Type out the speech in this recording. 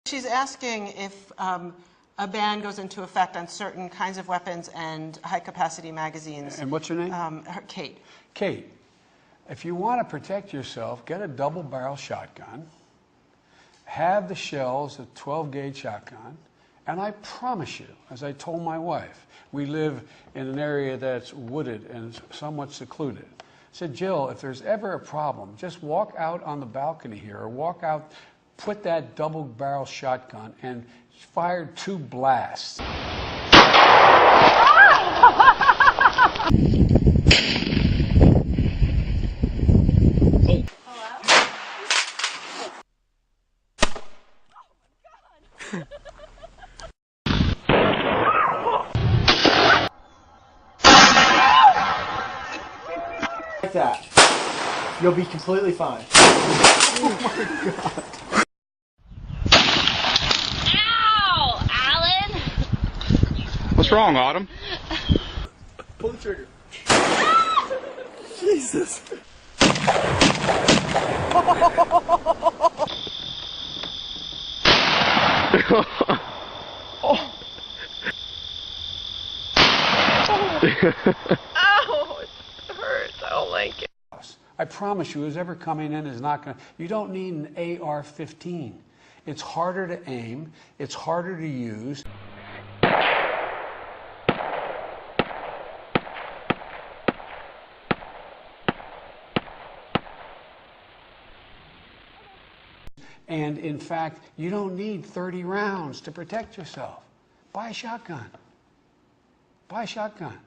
She's asking if a ban goes into effect on certain kinds of weapons and high-capacity magazines. And what's her name? Kate. Kate, if you want to protect yourself, get a double-barrel shotgun, have the shells, a 12-gauge shotgun, and I promise you, as I told my wife, we live in an area that's wooded and somewhat secluded. I said, Jill, if there's ever a problem, just walk out on the balcony here or walk out, put that double-barrel shotgun and fire 2 blasts. Like that. You'll be completely fine. Oh my God. Ow! Alan! What's wrong, Autumn? Pull the trigger. Jesus. Ow! It hurts. I don't like it. I promise you, who's ever coming in is not going to... You don't need an AR-15. It's harder to aim. It's harder to use. And in fact, you don't need 30 rounds to protect yourself. Buy a shotgun. Buy a shotgun.